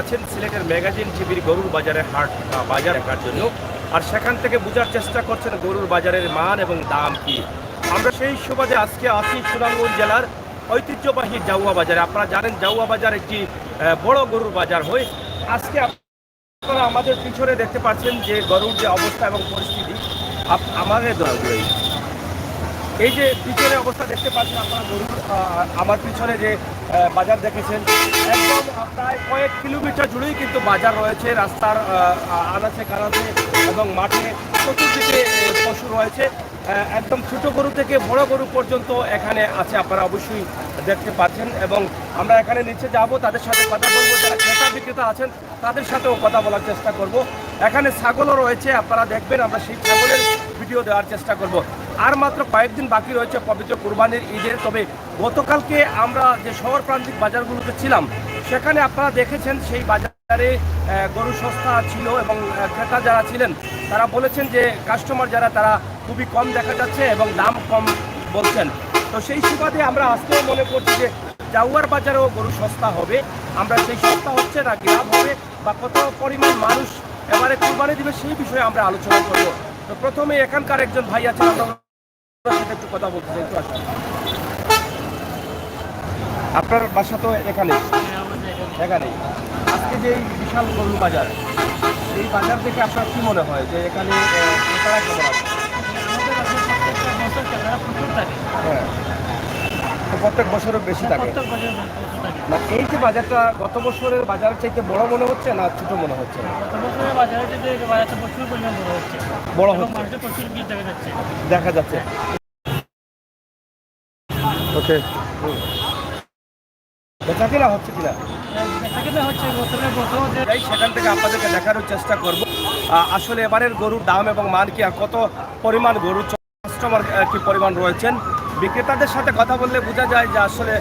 আছেন সিলেটের ম্যাগাজিন টিভির গরুর বাজারে হাট বাজার দেখার জন্য, আর সেখান থেকে বোঝার চেষ্টা করছেন গরুর বাজারের মান এবং দাম কি। আমরা সেই সুবাদে আজকে আছি সুনামগঞ্জ জেলার ঐতিহ্যবাহী জাউয়া বাজারে। আপনারা জানেন জাউয়া বাজার একটি বড় গরুর বাজার হয়। আজকে আপনারা আমাদের পিছনে দেখতে পাচ্ছেন যে গরুর যে অবস্থা এবং পরিস্থিতি আমাদের এই যে পিছনে অবস্থা দেখতে পাচ্ছেন আপনারা গরুর, আমার পিছনে যে বাজার দেখেছেন একদম প্রায় কয়েক কিলোমিটার জুড়েই কিন্তু বাজার রয়েছে। রাস্তার আনাচে কানাচে এবং মাঠে চতুর্দিকে পশু রয়েছে। একদম ছোট গরু থেকে বড় গরু পর্যন্ত এখানে আছে, আপনারা অবশ্যই দেখতে পাচ্ছেন। এবং আমরা এখানে নিচে যাব, তাদের সাথে কথা বলবো, যারা ক্রেতা বিক্রেতা আছেন তাদের সাথেও কথা বলার চেষ্টা করব। এখানে ছাগলও রয়েছে, আপনারা দেখবেন, আমরা সেই ছাগলের ভিডিও দেওয়ার চেষ্টা করব। আর মাত্র কয়েকদিন বাকি রয়েছে পবিত্র কুরবানির ঈদের। তবে গতকালকে আমরা যে শহর প্রান্তিক বাজারগুলোতে ছিলাম সেখানে আপনারা দেখেছেন সেই বাজারে গরু সস্তা ছিল এবং ক্রেতা যারা ছিলেন তারা বলেছেন যে কাস্টমার যারা তারা খুবই কম দেখা যাচ্ছে এবং দাম কম বলছেন। তো সেই সুবাদে আমরা আজকেও মনে করছি যে জাউয়ার বাজারেও গরু সস্তা হবে। আমরা সেই সস্তা হচ্ছে না লাভ হবে বা কত পরিমাণ মানুষ এবারে কুরবানি দিবে সেই বিষয়ে আমরা আলোচনা করব। তো প্রথমে এখানকার একজন ভাই আছেন, আমরা সাথে একটু কথা বলতে চাই। একটু আসুন। আপনার বাসা তো এখানেই? আজকে যে এই বিশাল গরু বাজার, এই বাজার থেকে আপনার কি মনে হয় যে এখানে ক্রেতারা কেমন আছে? হ্যাঁ, প্রত্যেক বছরও বেশি থাকে না? এই যে বাজারটা গত বছরের বাজারের চাইতে বড় মনে হচ্ছে না ছোট মনে হচ্ছে? বড় হচ্ছে, দেখা যাচ্ছে। ওকে, বেচা কিনা হচ্ছে কিনা সেখান থেকে আপনাদেরকে দেখানোর চেষ্টা করব আসলে এবারের গরুর দাম এবং মান কি, আর কত পরিমাণ গরু কাস্টমার কি পরিমাণ রয়েছেন। বিক্রেতাদের সাথে কথা বললে বোঝা যায় যে আসলে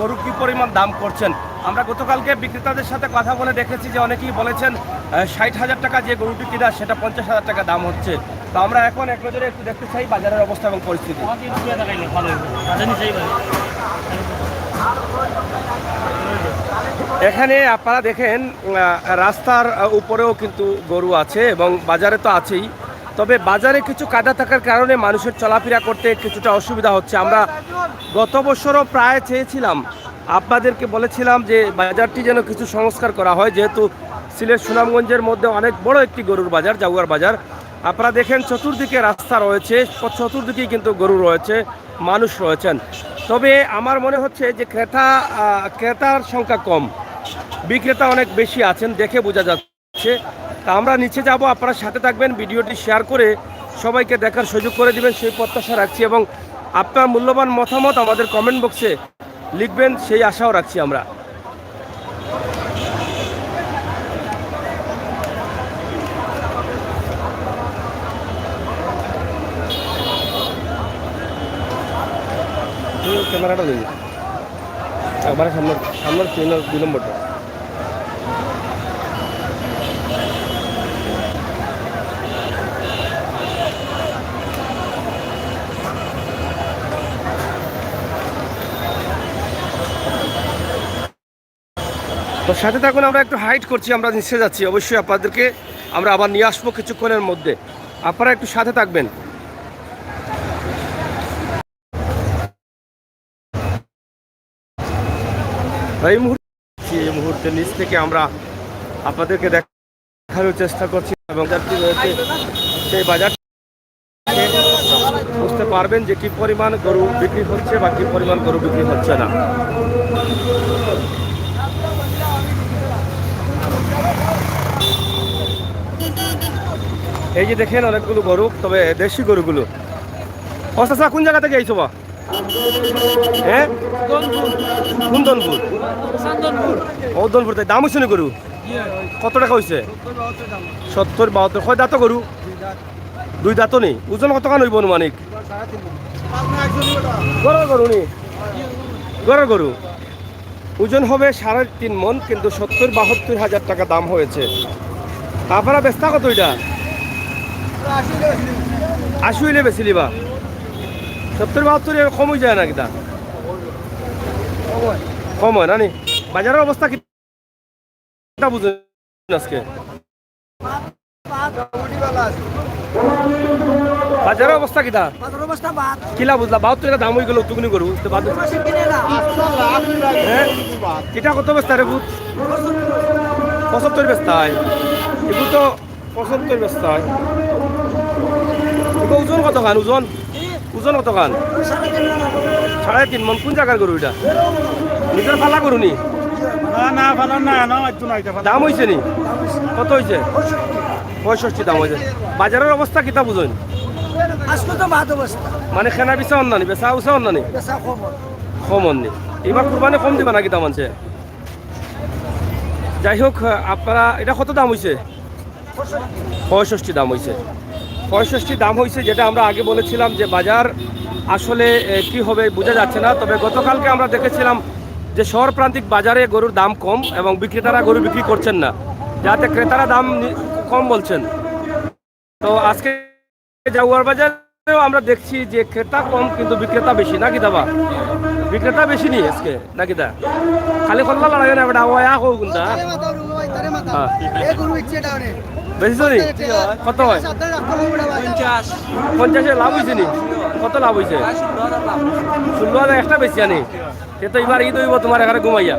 গরু কি পরিমাণ দাম করছেন। আমরা গতকালকে বিক্রেতাদের সাথে কথা বলে দেখেছি যে অনেকেই বলেছেন 60,000 টাকা যে গরুটি কিনা সেটা 50,000 টাকা দাম হচ্ছে। তো আমরা এখন এক নজরে একটু দেখতে চাই বাজারের অবস্থা এবং পরিস্থিতি। এখানে আপনারা দেখেন রাস্তার উপরেও কিন্তু গরু আছে এবং বাজারে তো আছেই। তবে বাজারে কিছু কাদা থাকার কারণে মানুষের চলাফেরা করতে কিছুটা অসুবিধা হচ্ছে। আমরা গত বছরও প্রায় চেয়েছিলাম, আপনাদেরকে বলেছিলাম যে বাজারটি যেন কিছু সংস্কার করা হয়, যেহেতু সিলেট সুনামগঞ্জের মধ্যে অনেক বড় একটি গরুর বাজার জাউয়ার বাজার। আপনারা দেখেন চতুর্দিকে রাস্তা রয়েছে, চতুর্দিকেই কিন্তু গরু রয়েছে, মানুষ রয়েছেন। তবে আমার মনে হচ্ছে যে ক্রেতার সংখ্যা কম, বিক্রেতা অনেক বেশি আছেন, দেখে বোঝা যাচ্ছে। তা আমরা নিচে যাব, আপনারা সাথে থাকবেন, ভিডিওটি শেয়ার করে সবাইকে দেখার সুযোগ করে দিবেন সেই প্রত্যাশা রাখছি। এবং আপনার মূল্যবান মতামত আমাদের কমেন্ট বক্সে লিখবেন সেই আশাও রাখছি আমরা। ক্যামেরাটা দিই একবারে সামনের 2 নম্বরটা। তো সাথে থাকুন, আমরা একটু হাইট করছি, আমরা নিচে যাচ্ছি। অবশ্যই আপনাদেরকে আমরা আবার নিয়ে আসবো কিছুক্ষণের মধ্যে, আপনারা একটু সাথে থাকবেন। এই মুহূর্তে নিচ থেকে আমরা আপনাদেরকে দেখানোর চেষ্টা করছি এবং যাত্রী রয়েছে সেই বাজার বুঝতে পারবেন যে কি পরিমাণ গরু বিক্রি হচ্ছে বা কি পরিমাণ গরু বিক্রি হচ্ছে না। এই যে দেখেন অনেকগুলো গরু, তবে দেশি গরুগুলো। অস্তা কোন জায়গা থেকে আইছো বা? হ্যাঁ, কুন্দনপুর, ঔদনপুর। তাই দাম হয়েছে না গরু? কত টাকা হয়েছে? 70-72। কয় দাঁত গরু? 2 দাঁত নেই। ওজন কত কান হইব অনুমানিক? গরুর গরু নি, গরুর গরু ওজন হবে 3.5 মন, কিন্তু 70-72 হাজার টাকা দাম হয়েছে। আপনারা বেচতা কত? এটা 80 হইলে বেশি লিবা। 70-72 কম হয়ে যায় না? কিনা কম হয় না নি? বাজারের অবস্থা কি? এটা বুঝুন আজকে বাজারের অবস্থা কিটা কিলা বুঝলা বাদ তো এটা দাম হয়ে গেল তুকুনি করু হ্যাঁ এটা কত বেস্তা রে বুধ 75 বেস্তা হয় এগুলো তো 75 বেস্তা হয় এগুলো ওজন কত খান ওজন ওজন কত খান 3.5 মন কোন জায়গার গরু এটা নিজের ফালা গরু নি দাম হয়েছে নি কত হয়েছে 65 দাম হয়েছে বাজারের অবস্থা কিতা বুঝুন মানে খেনা বিছা অন্যানি বেচা উচা অন্যানি কম অন্যি এবার কুরবানি কম দিবা নাকি দাম আনছে যাই হোক আপনারা এটা কত দাম হয়েছে 65 দাম হয়েছে 65 দাম হয়েছে যেটা আমরা আগে বলেছিলাম যে বাজার আসলে কি হবে বোঝা যাচ্ছে না তবে গতকালকে আমরা দেখেছিলাম যে শহর প্রান্তিক বাজারে গরুর দাম কম এবং বিক্রেতারা গরু বিক্রি করছেন না যাতে ক্রেতারা দাম কম বলছেন তো আজকে জাগুয়ার বাজারেও আমরা দেখছি যে ক্রেতা কম কিন্তু বিক্রেতা বেশি নাকি দাবা বিক্রেতা বেশি নি আজকে নাকি দা খালি খোলা লাগে না বেটা ওয়া হোক গুন্দা বেশি তো কত হয় 50 লাভ হয়েছে নি কত লাভ হয়েছে 16,000 একটা বেশি আনি সে তো এবার ঈদ হইব তোমার এখানে ঘুমাইয়া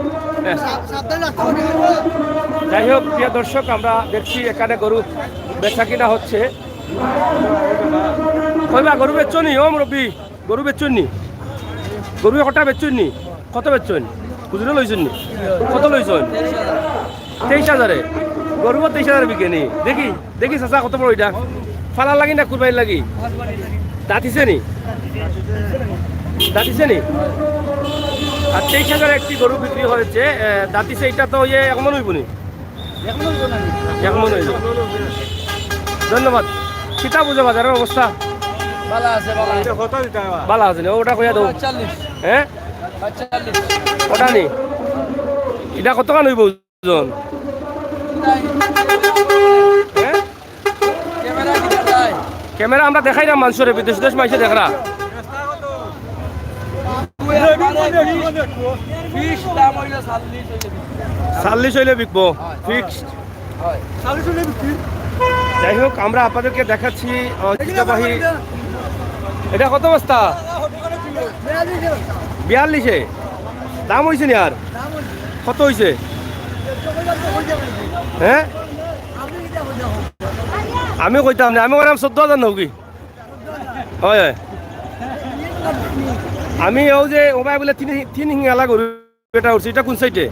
যাই হোক প্রিয় দর্শক আমরা দেখছি এখানে গরু বেচা কিনা হচ্ছে কইবা গরু বেচনি ও মুরব্বী গরু বেচনি গরু কটা বেচনি কত বেচন খুচরো লইছেন নি কত লইছেন 23,000 গরু 23,000 বিকে নি দেখি দেখি চাচা কত বড় এটা ফালার লাগি না কুরবাইর লাগি দাঁতিছে নি দাঁতিছে নি আর 23,000 একটি গরু বিক্রি হয়েছে দাঁতিছে এটা তো ইয়ে একমন হইব নি একমন হইব ধন্যবাদ কিতা বুঝো বাজারের অবস্থা ভালো আছে ওটা কইয়া দেবো হ্যাঁ ওটা নি এটা কত কান হইব ওজন ক্যামেরা আমরা দেখাই না মানুষের বিদেশ দেশ মাইসে দেখরা 40 হইলে বিকবো ফিক্সড যাই হোক আমরা আপনাদেরকে দেখাচ্ছি ঐতিহ্যবাহী এটা কত বস্তা 42 দাম হয়েছে নি আর কত হয়েছে হ্যাঁ আমি কইতাম না আমি কইলাম 14,000 নকি হয় হয় আমি ও যে ওবাই বলে তিন হিঙ্গালা গরু এটা উঠছে এটা কোন সাইডে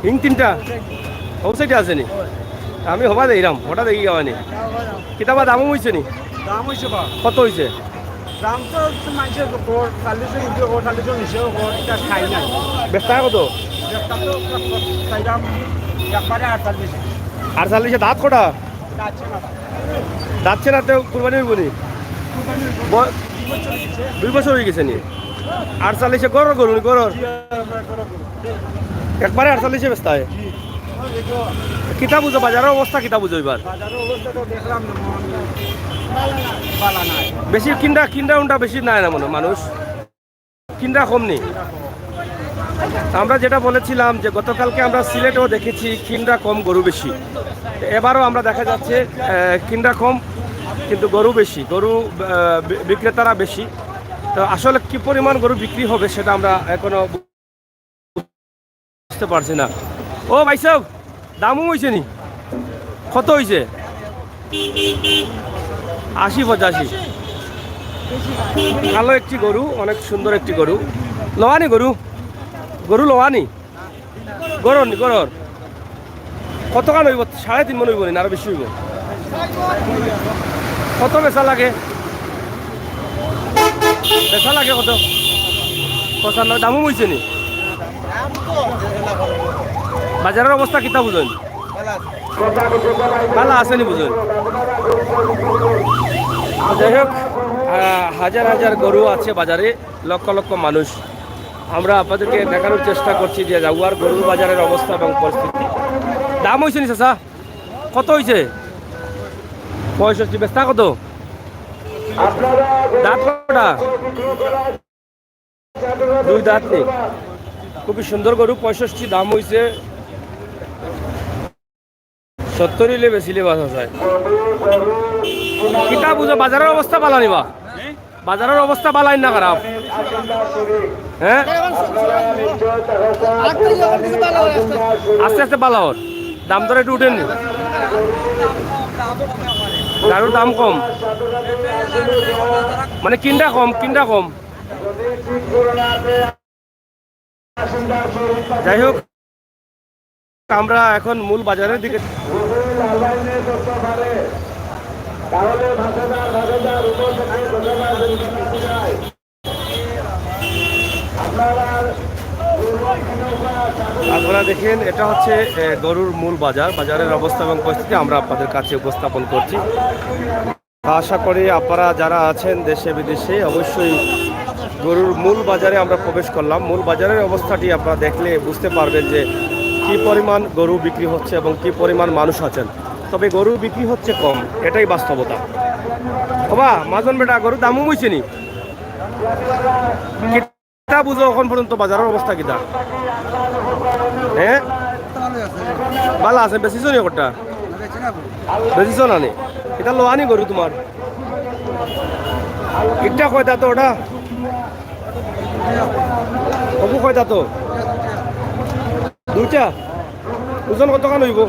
হিং তিনটা ও সাইডে আছে নি আমি হবা দেইরাম হঠাৎ দেখি গাওয়ানি কিতাবা দামও হয়েছে নি দাম হয়েছে কত হয়েছে দাম তো মাইছে 40 কিন্তু 40 নিচে এটা খাই নাই বেচতা কত বেচতা তো চাইলাম একবারে 48 দাঁত কটা দাঁতছে না তো কুরবানি হইব নি 2 বছর হয়ে গেছে নি 48 গরর গরু নি গরর একবারে 48 বেচতা হয় কিতা বুঝো বাজারের অবস্থা কিতা বুঝো এবার বেশি কিন্ডা উন্ডা বেশি নাই না মনে মানুষ কিন্ডা কম নেই আমরা যেটা বলেছিলাম যে গতকালকে আমরা সিলেটেও দেখেছি কিন্ডা কম গরু বেশি এবারও আমরা দেখা যাচ্ছে কিন্ডা কম কিন্তু গরু বেশি গরু বিক্রেতারা বেশি তো আসলে কি পরিমাণ গরু বিক্রি হবে সেটা আমরা এখনো বুঝতে পারছি না ও ভাই সাহেব দামও হয়েছে নি কত হয়েছে 80-85 ভালো একটি গরু অনেক সুন্দর একটি গরু লোয়ানি গরু গরু লোয়ানি গরর নি গরর কত কান হইব 3.5 মন হইব না আরো বেশি হইব কত বেচা লাগে কত 95 দামও হয়েছে নি বাজারের অবস্থা কিতা বুঝুন ভালো আছে নি বুঝুন যাই হোক হাজার হাজার গরু আছে বাজারে লক্ষ লক্ষ মানুষ আমরা আপনাদেরকে দেখানোর চেষ্টা করছি যে জাগুয়ার গরুর বাজারের অবস্থা এবং পরিস্থিতি দাম হয়েছে নি চাচা কত হয়েছে 65 বেচতা কত দাঁত কটা 2 দাঁত নেই খুবই সুন্দর গরু 65 দাম হয়েছে 70 হইলে বেশিলে বাস আছে কিতা বুঝো বাজারের অবস্থা ভালো নিবা বাজারের অবস্থা ভালাই না খারাপ হ্যাঁ আস্তে আস্তে ভালো হর দাম দর একটু উঠেননি গাড়ির দাম কম মানে কিনটা কম যাই হোক আমরা এখন মূল বাজারের দিকে আপনারা দেখেন এটা হচ্ছে গরুর মূল বাজারের অবস্থা এবং পরিস্থিতি আমরা আপনাদের কাছে উপস্থাপন করছি আশা করি আপনারা যারা আছেন দেশে বিদেশে অবশ্যই গরুর মূল বাজারে আমরা প্রবেশ করলাম মূল বাজারের অবস্থাটি আপনারা দেখলে বুঝতে পারবেন যে কি পরিমাণ গরু বিক্রি হচ্ছে এবং কি পরিমাণ মানুষ আছেন তবে গরু বিক্রি হচ্ছে কম এটাই বাস্তবতা বাবা মাজন বেটা গরুর দামও বইছে নি কিতা বুঝো এখন পর্যন্ত বাজারের অবস্থা কিতা হ্যাঁ ভালো আছে বেশিছ নি একটা বেশিছ না নি এটা লো আনি গরু তোমার একটা কয়টা তো ওটা কবু কয়টা তো দুইটা ওজন কতখান হইব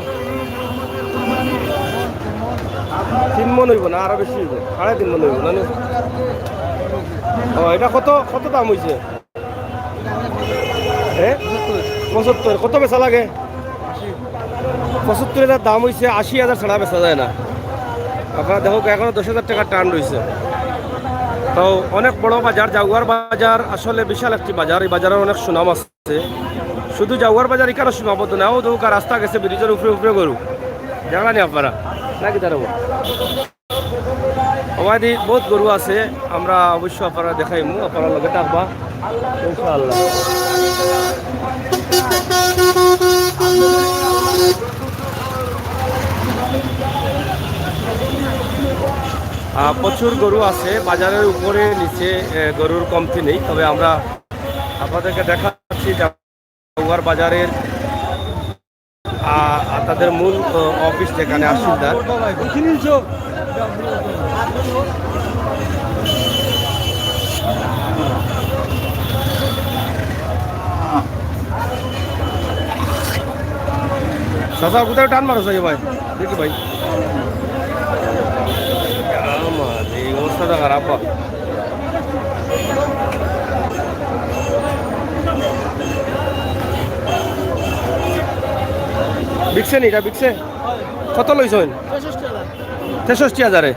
3 মন হইব না আরো বেশি হইব 3.5 মন হইব না ও এটা কত দাম হইছে হ্যাঁ 75 কত বেচা লাগে 75,000 দাম হইছে 80,000 ছাড়া বেচা যায় না আপনারা দেখো এখনো 10,000 টাকা টান রয়েছে তো অনেক বড় বাজার জাগুয়ার বাজার আসলে বিশাল একটি বাজার এই বাজারের অনেক সুনাম আছে শুধু জাগুয়ার বাজার এখানে সীমাবদ্ধ না ও দৌকা রাস্তা গেছে ব্রিজের উপরে গরু জানানি আপনারা নাকি দাঁড়াবো আমাদের বহুত গরু আছে আমরা অবশ্যই আপনারা দেখাইমু আপনারা লগে থাকবা ইনশাআল্লাহ প্রচুর গরু আছে বাজারের উপরে নিচে গরুর কমতি নেই তবে আমরা আপনাদেরকে দেখাচ্ছি জাগুয়ার বাজারের তাদের মূল অফিস যেখানে আসিলদার চাচা কোথায় টান মারো ভাই দেখি ভাই এই অবস্থাটা খারাপ বিকছে নি এটা বিকছে কত লইছেন 63,000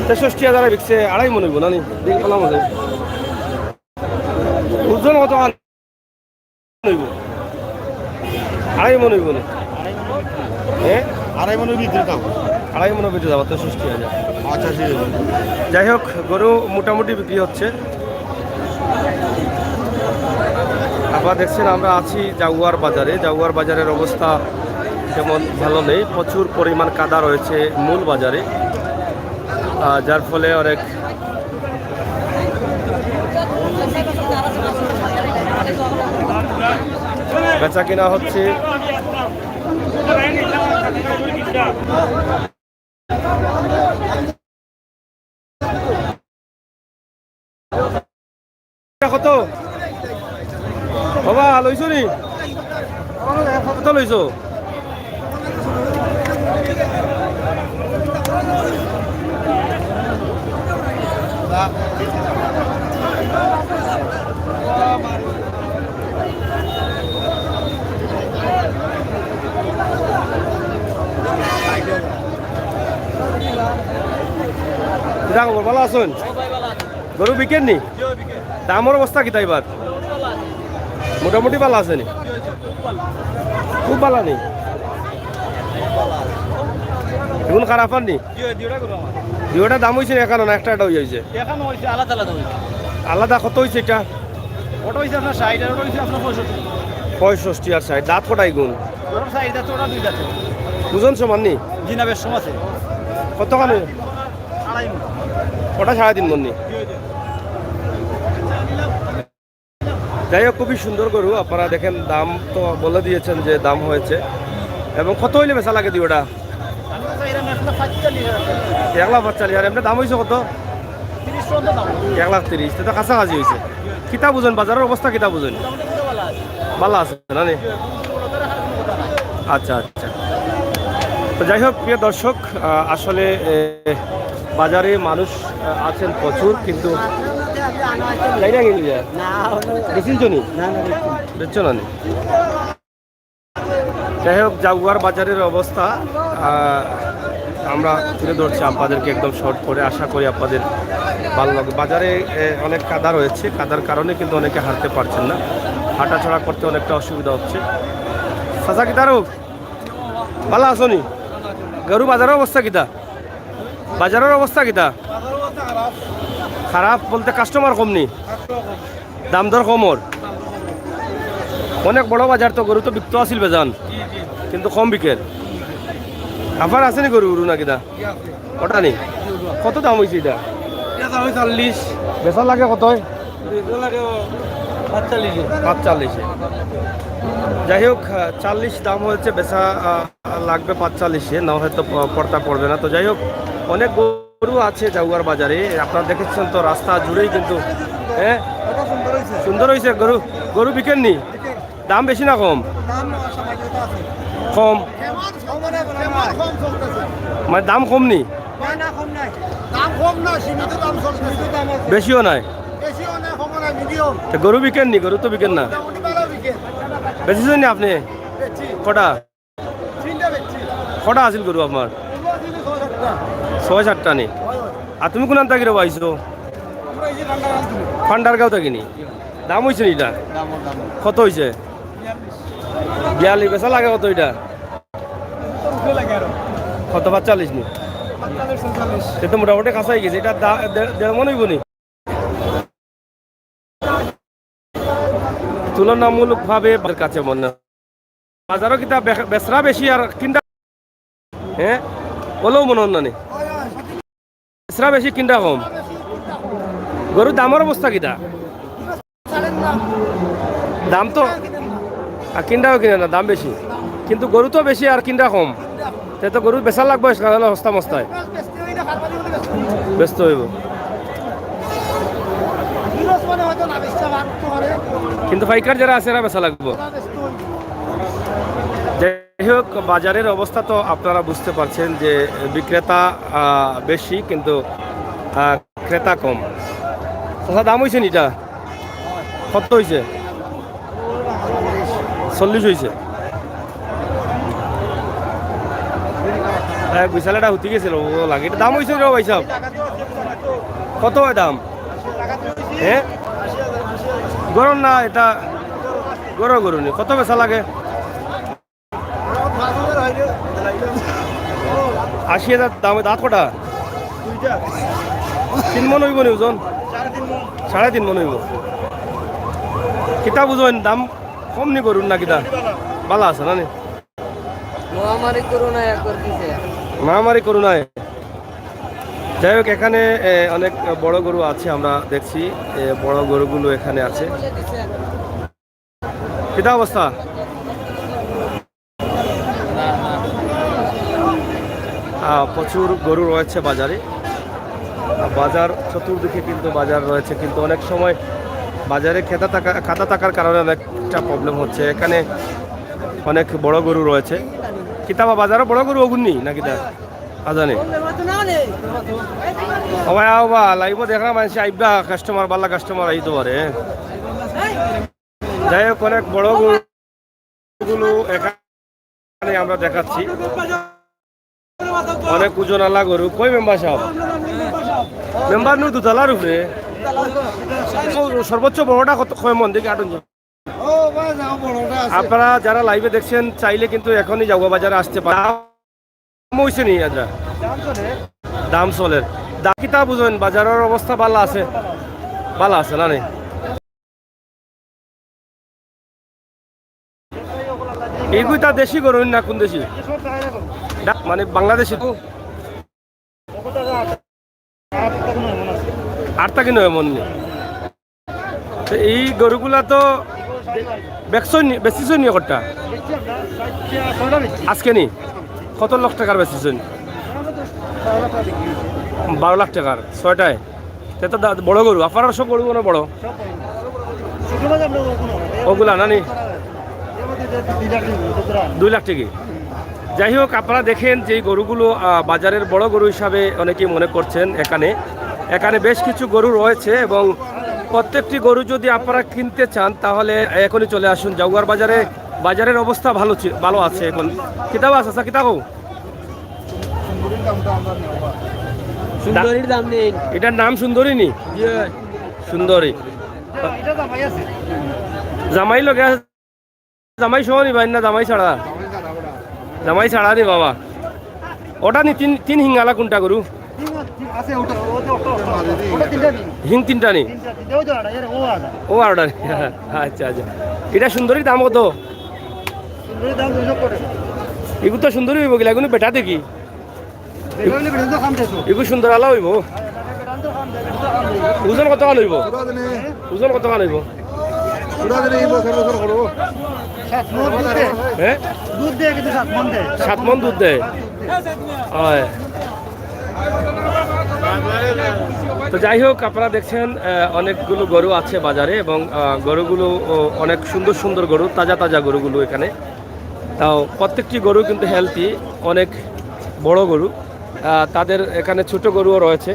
63,000 বিকছে 2.5 মন হইব না নি দিন কলাম আছে ওজন কত হইব 2.5 মন হইব না হ্যাঁ 2.5 মনের ভিতরে দাম 2.5 মনের ভিতরে যাবো 63,000 আচ্ছা ঠিক আছে যাই হোক গরু মোটামুটি বিক্রি হচ্ছে আপনারা দেখছেন আমরা আছি জাগুয়ার বাজারের অবস্থা তেমন ভালো নেই প্রচুর পরিমাণ কাদা রয়েছে মূল বাজারে যার ফলে অনেক বেচা কিনা হচ্ছে কত বাবা লইছো নি কত লইছো ভালো আছেন গরু বিকেন নি দামের অবস্থা কি তাইবার মোটামুটি ভালো আছে নি খুব ভালো নেই এখন খারাপ আর নি দুটা দাম হয়েছে এখানে না একটা হয়ে যাইছে আলাদা কত হয়েছে এটা ওটা হইছে আপনার 60 আর ওটা হইছে আপনার 65 আর 60 দাঁত কটাই গুণ ওটা 60 দাঁত ওটা 2 দাঁত ওজন সমান নি জিনাবের সম আছে কতখানি 2.5 মণ ওটা 3.5 মণ নি যাই হোক, খুবই সুন্দর গরু। আপনারা দেখেন, দাম তো বলে দিয়েছেন যে দাম হয়েছে। এবং কত হইলে বেচা লাগে দি ওটা? 1,45,000। আর এমনি দাম হয়েছে কত? 1,30,000। তো কাছাকাছি হয়েছে। কিতা বুঝেন, বাজারের অবস্থা কিতা বুঝেন? ভালো আছে না নি? আচ্ছা আচ্ছা। তো যাই হোক, প্রিয় দর্শক, আসলে বাজারে মানুষ আছেন প্রচুর, কিন্তু যাই হোক, জাগুয়ার বাজারের অবস্থা আমরা তুলে ধরছি আপনাদেরকে একদম শর্ট করে। আশা করি আপনাদের ভালো লাগবে। বাজারে অনেক কাদা রয়েছে, কাদার কারণে কিন্তু অনেকে হাঁটতে পারছেন না, হাঁটাচড়া করতে অনেকটা অসুবিধা হচ্ছে। চাচা কিতারও ভালো আছো নি? গরু বাজারের অবস্থা কিতা? বাজারের অবস্থা কিতা? খারাপ বলতে কাস্টমার কম নি, দাম দর কমর। অনেক বড় বাজার তো, গরু তো বিকতে আসিল বেজান, কিন্তু কম বিকেল। আপনার আছে নি গরু না কিতা? ওটা নি কত দাম হয়েছে এটা? 40। বেচা লাগে কত? লাগে 45। যাই হোক, 40 দাম হয়েছে, বেচা লাগবে 45, না হয়তো পড়তা পড়বে না। তো যাই হোক, অনেক গরু আছে জাগুয়ার বাজারে। আপনারা দেখেছেন তো, রাস্তা জুড়েই কিন্তু। হ্যাঁ, সুন্দর হয়েছে গরু। গরু বিকেননি? দাম বেশি না কম? কম মানে দাম কম নি? বেশিও নাই? গরু বিকেন নি? গরু তো বিকেন না। বেশিছেন নি আপনি? কটা কটা আছিল গরু আপনার? 6-7টা নি? আর তুমি কোন থাকি রবা আইছো? ফান্ডারগাঁও থাকি নি? দাম হয়েছে নি এটা? কত হয়েছে? 42। বেচা লাগে কত এটা? কত? 45 নি? সে তো মোটামুটি কাছাই গেছে। এটা 1.5 মন হইব নি? তুলনামূলক ভাবে কাছে মনে বাজারও কিতা বেচরা বেশি আর কিনটা, হ্যাঁ বলেও মনে হন না নি? বেচরা বেশি কিনটা কম। গরুর দামের অবস্থা কিতা? দাম তো কিনটাও কিনে না, দাম বেশি, কিন্তু গরু তো বেশি আর কিনটা কম। তাই তো গরু বেচা লাগবে সস্তা মস্তায়, ব্যস্ত হইব। কিন্তু পাইকার যারা আছে এরা বেচা লাগবে। যাই হোক, বাজারের অবস্থা তো আপনারা বুঝতে পারছেন যে বিক্রেতা বেশি, কিন্তু ক্রেতা কম। দাম হয়েছে নি এটা? কত হয়েছে? 40 হয়েছে। বিশালটা হুতি গেছিল ও লাগে। এটা দাম হয়েছে রে ভাই সাহেব? কত হয় দাম? হ্যাঁ, গরম না এটা? গরু নি? কত বেচা লাগে? 80,000 দামে। দাঁত কটা? 3 মন হইব নি ওজন? 3.5 মন হইব। কিতা বুঝবেন, দাম কম নি গরুর না কিতা? ভালো আছে না নি? মহামারী করোনায়। যাই হোক, এখানে অনেক বড় গরু আছে, আমরা দেখছি বড় গরুগুলো এখানে আছে। কিতা অবস্থা? প্রচুর গরু রয়েছে বাজারে। বাজার চতুর্দিকে কিন্তু বাজার রয়েছে, কিন্তু অনেক সময় বাজারে খাতা থাকার কারণে অনেকটা প্রবলেম হচ্ছে। এখানে অনেক বড় গরু রয়েছে। কিতাবা বাজারে বড় গরু ওগুননি না কিতা আজানে? লাইব দেখা মানুষ আইবা, কাস্টমার বালা কাস্টমার আইতে পারে। যাই হোক, অনেক বড় গরুগুলো এখানে আমরা দেখাচ্ছি। অনেক ওজনওয়ালা গরু। কই মেম্বার সাহেব? মেম্বার নু দুতলার উপরে। সর্বোচ্চ বড়টা কত? কয় মন দেখি আটন। আপনারা যারা লাইভে দেখছেন চাইলে কিন্তু এখনই জাগুয়া বাজারে আসতে পারে। দাম হয়েছে নি? দাম চলে। দাম কিতা বুঝেন, বাজারের অবস্থা ভালো আছে? ভালো আছে না? এইগুলা দেশি গরু না? কোন দেশি? মানে বাংলাদেশি তো 8 টাকা 9 মন। তো এই গরুগুলা তো বেশিছুন নি কটা আজকে নি কত লাখ টাকার বেশিছুন 12 লাখ টাকার 6টায় সে তো বড় গরু আপনার সব গরু কোনো বড় ওগুলা না নি 2 লাখ টাকা যাই হোক আপনারা দেখেন যে গরুগুলো বাজারের বড় গরু হিসাবে অনেকেই মনে করছেন এখানে বেশ কিছু গরু রয়েছে এবং প্রত্যেকটি গরু যদি আপনারা কিনতে চান তাহলে এখনই চলে আসুন জাগুয়ার বাজারের অবস্থা ভালো আছে এখন কিতাব আছে আচ্ছা কিতাব সুন্দরীর দাম নেই এটার নাম সুন্দরী নি সুন্দরী জামাই লগে আছে জামাই সহ নি ভাই না জামাই ছাড়া নি বাবা ওটা নি তিন হিঙ্গালা কোনটা গরু হিং তিনটা নি ও আরটা আচ্ছা আচ্ছা এটা সুন্দরীর দাম কত এগুলো তো সুন্দরী হইব গেলে এগুলো বেটা দেখি এগুলো সুন্দর আলা হইব ওজন কত কান হইব ওজন কত কান হইব হ্যাঁ 7 মণ দুধ দেয় হয় তো যাই হোক আপনারা দেখছেন অনেকগুলো গরু আছে বাজারে এবং গরুগুলো অনেক সুন্দর গরু তাজা গরুগুলো এখানে তাও প্রত্যেকটি গরু কিন্তু হেলদি অনেক বড় গরু তাদের এখানে ছোট গরুও রয়েছে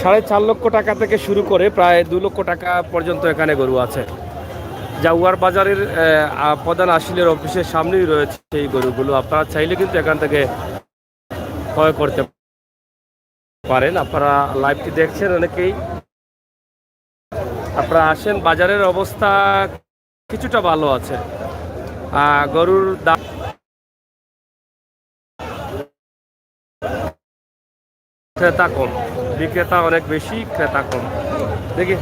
4.5 লক্ষ টাকা থেকে শুরু করে প্রায় 2 লক্ষ টাকা পর্যন্ত এখানে গরু আছে জাগুয়ার বাজারের প্রধান আসিলের অফিসের সামনেই রয়েছে এই গরুগুলো আপনারা চাইলে কিন্তু এখান থেকে ক্রয় করতে পারেন আপনারা লাইভটি দেখছেন অনেকেই আপনারা আসেন বাজারের অবস্থা কিছুটা ভালো আছে গরুর দাম ক্রেতা কম বিক্রেতা অনেক বেশি ক্রেতা কম দেখি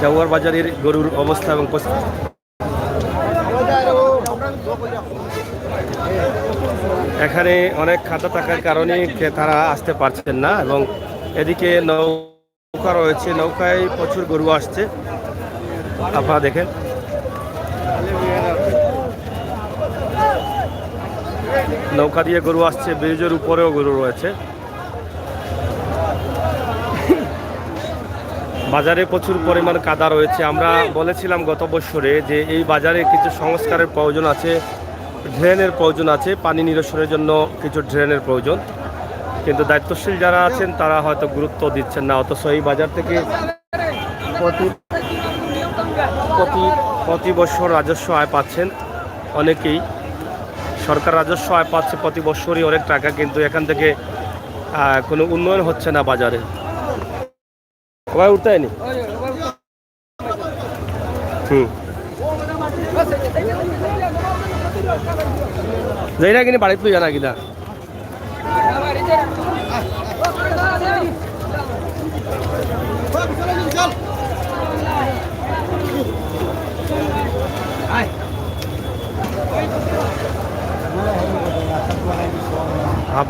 জাগুয়ার বাজারের গরুর অবস্থা এবং এখানে অনেক খাতা থাকার কারণে ক্রেতারা আসতে পারছেন না এবং এদিকে নৌকা রয়েছে নৌকায় প্রচুর গরু আসছে আপনারা দেখেন নৌকা দিয়ে গরু আসছে ব্রিজের উপরেও গরু রয়েছে বাজারে প্রচুর পরিমাণ কাদা রয়েছে আমরা বলেছিলাম গত বছরে যে এই বাজারে কিছু সংস্কারের প্রয়োজন আছে ড্রেনের প্রয়োজন আছে পানি নিরসনের জন্য কিছু ড্রেনের প্রয়োজন কিন্তু দায়িত্বশীল যারা আছেন তারা হয়তো গুরুত্ব দিচ্ছেন না অথচ এই বাজার থেকে প্রতি বছর রাজস্ব আয় পাচ্ছেন অনেকেই সরকার রাজস্ব আয় পাচ্ছে প্রতি বছরই অনেক টাকা কিন্তু এখান থেকে কোনো উন্নয়ন হচ্ছে না বাজারে সবাই উঠতে হয়নি যাই না কিনে বাড়িতে জানা কিনা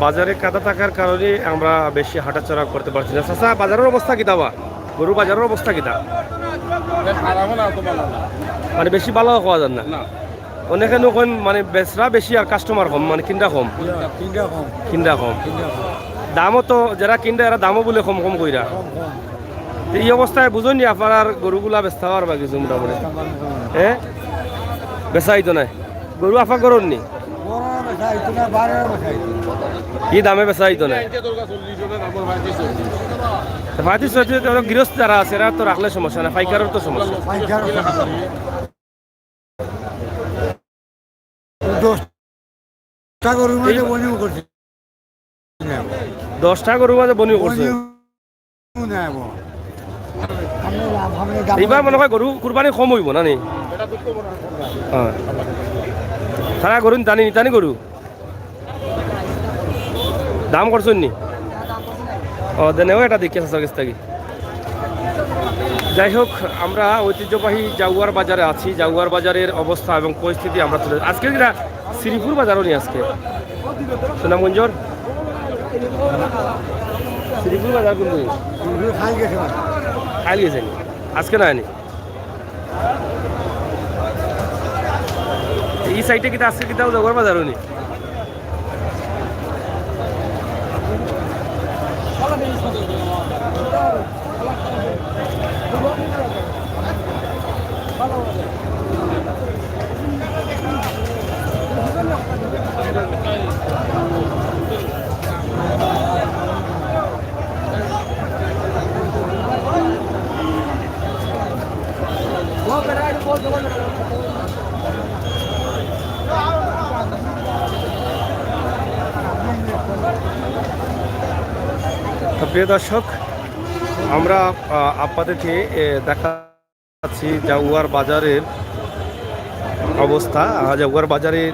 বাজারে কাদা থাকার কারণে আমরা বেশি হাঁটাচলা করতে পারছি না চাচা বাজারের অবস্থা কিতা বা গরু বাজারের অবস্থা কিতা মানে বেশি ভালো হওয়া যায় না অনেকে নকন মানে বেচরা বেশি আর কাস্টমার কম মানে কিনা কম দামও তো যারা কিনতে এরা দামও বলে কম কইরা এই অবস্থায় বুঝুন আপনার গরুগুলা বেচতে পারবা কিছু মোটামুটি হ্যাঁ বেচাই তো নাই গরু আফা করুন নি কি দামে বেচা হইতো না গৃহস্থ যারা আছে এরা তো রাখলে সমস্যা না পাইকারের তো সমস্যা 10টা গরুর মাঝে বনিও করছে এইবার মনে হয় গরু কুরবানি কম হইব না নি সারা গরু টানি গরু দাম করছেন নি দেনেও এটা দেখে কাছ থেকে যাই হোক আমরা ঐতিহ্যবাহী জাগুয়ার বাজারে আছি জাগুয়ার বাজারের অবস্থা এবং পরিস্থিতি আমরা তুলে আজকে যেটা শ্রীপুর বাজারও নিয়ে আজকে সুনামগঞ্জর শ্রীপুর বাজার কিন্তু খাই গেছে না খাইল গেছেন আজকে না আনি এই সাইডে কিতা আজকে কিতা জগর বাজার উনি তো প্রিয় দর্শক আমরা আপনাদেরকে দেখাচ্ছি জাগুয়ার বাজারের অবস্থা জাগুয়ার বাজারের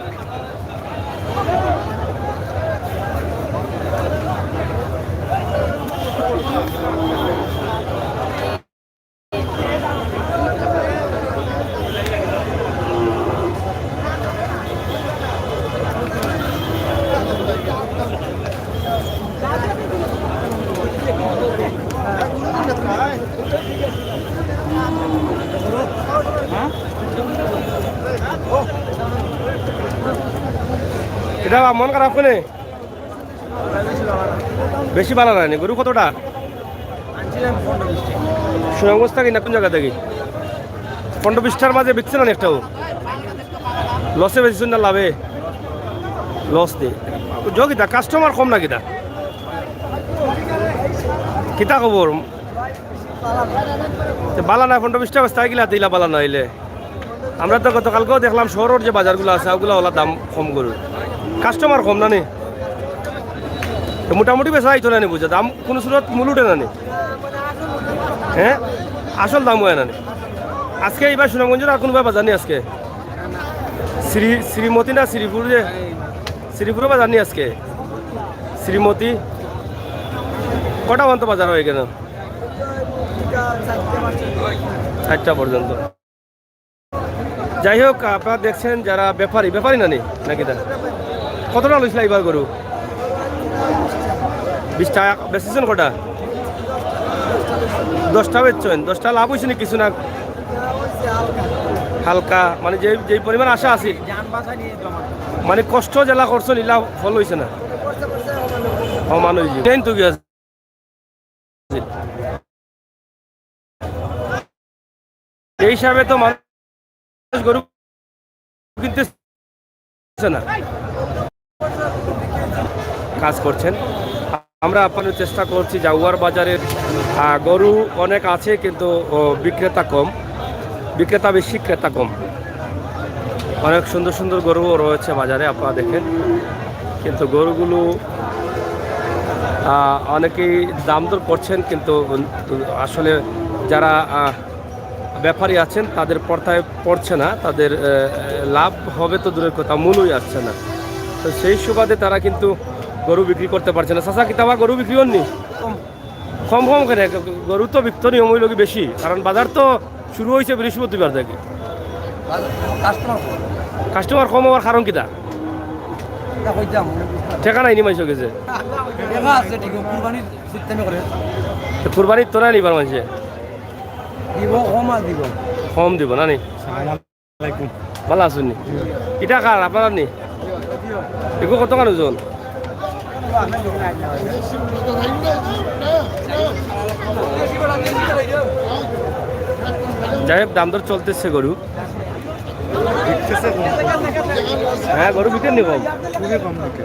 এটা মন খারাপ করে বেশি ভালো হয়নি গরু কতটা সুনামগঞ্জ থাকি না কোন জায়গা থেকে 15-20টার মাঝে বিকছে না একটাও লসে বেশি না লাভে লস নেই যোগিতা কাস্টমার কম না কিতা কিতা খবর বালা না 15-20টা বস্তা গিলা দিলা বালা নইলে আমরা তো গতকালকেও দেখলাম শহরের যে বাজারগুলো আছে ওগুলো ওলা দাম কম গরুর কাস্টমার কম না নি মোটামুটি বেচা আইতো না নি বুঝে দাম কোনো সুরত মূল উঠে না নি হ্যাঁ আসল দাম হয় না নি আজকে এইবার সুনামগঞ্জের আর কোনো বাজার নেই আজকে শ্রীমতী না শ্রীপুর যে শ্রীপুরে বাজার নেই আজকে শ্রীমতী কটা পর্যন্ত বাজার হয়ে গেল 4টা পর্যন্ত যাই হোক আপনারা দেখছেন যারা ব্যাপারী না নি নাকি তা কতটা লইছিল এবার গরু 20 টাকা বেচেছেন কটা 10টা বেচছেন 10টা লাভ হয়েছে নি কিছু না হালকা মানে যে পরিমাণ আশা আছে মানে কষ্ট জেলা করছো নীলা ফল হয়েছে না সমান হয়েছে তো কি আছে এই হিসাবে তো মানুষ গরু কিনতেছে না কাজ করছেন আমরা আপনাদের চেষ্টা করছি জাগুয়ার বাজারের গরু অনেক আছে কিন্তু বিক্রেতা কম বিক্রেতা বেশি ক্রেতা কম অনেক সুন্দর সুন্দর গরুও রয়েছে বাজারে আপনারা দেখেন কিন্তু গরুগুলো অনেকেই দাম দর করছেন কিন্তু আসলে যারা ব্যাপারী আছেন তাদের পর্দায় পড়ছে না তাদের লাভ হবে তো দূরের কথা মূলই আসছে না তো সেই সুবাদে তারা কিন্তু গরু বিক্রি করতে পারছে না চাচা কিতাবা গরু বিক্রি হননি কম করে গরু তো বিক্রি নিয়ম হইল কি বেশি কারণ বাজার তো শুরু হয়েছে বৃহস্পতিবার থেকে কাস্টমার কম হওয়ার কারণ কিতা ঠেকা নাই নি মাইশ গেছে কুরবানির তো নাই নিবার মানুষে কম দিব না নি ভালো আছেন নি এটা কার আপনার নি এগুলো কত কার ওজন যাই হোক দাম দর চলতেছে গরু হ্যাঁ গরু বিকেন নি কম খুবই কম বিকে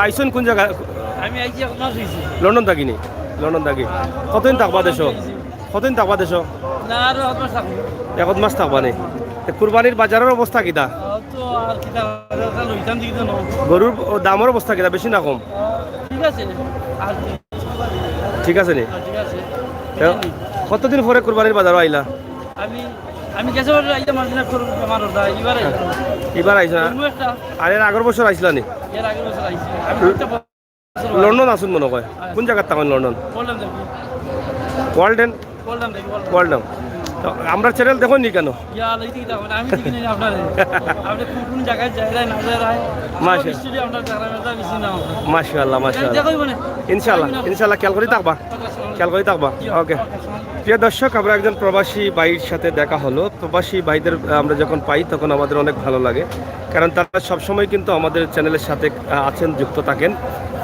আইসন কোন জায়গা আমি আইছি আপনার লন্ডন থাকিনি লন্ডন থাকি কতদিন থাকবা দেশ কতদিন থাকবা দেশ না আর আপনার থাকবো এক মাস থাকবা নি কুরবানির বাজারের অবস্থা কিতা তো তো আর কিতা লইতাম দিকে তো গরুর দামের অবস্থা কিনা বেশি না কম? ঠিক আছে আর ঠিক আছে নি? ঠিক আছে তো কতদিন পরে কুরবানির বাজারও আইলা? আমি আমি গেছে আইতে মারদিনা আমার এবার এবার আইসা অন্য একটা আর এর আগের বছর আইসলা নি? এর আগের বছর আইছি আমি একটা লন্ডন আসুন মনে হয়, কোন জায়গার থাকেন লন্ডন? বললাম দেখি ওয়ার্ল্ডেন? বললাম দেখি ওয়ার্ল্ডন। তো আমরা চ্যানেল দেখুন নি কেন? ইয়া লইতে কি তখন আমি দেখি না আপনারে আপনি কোন কোন জায়গায় যাই না যায় মাশা- স্টুডিও আপনার গ্রামে বেশি না মাশাআল্লাহ মাশাআল্লাহ। দেখো মানে ইনশাআল্লাহ ইনশাআল্লাহ খেয়াল করে থাকবা, খেয়াল করে থাকবা। ওকে প্রিয় দর্শক, আমরা একজন প্রবাসী ভাইয়ের সাথে দেখা হলো। প্রবাসী ভাইদের আমরা যখন পাই তখন আমাদের অনেক ভালো লাগে, কারণ তারা সবসময় কিন্তু আমাদের চ্যানেলের সাথে আছেন, যুক্ত থাকেন।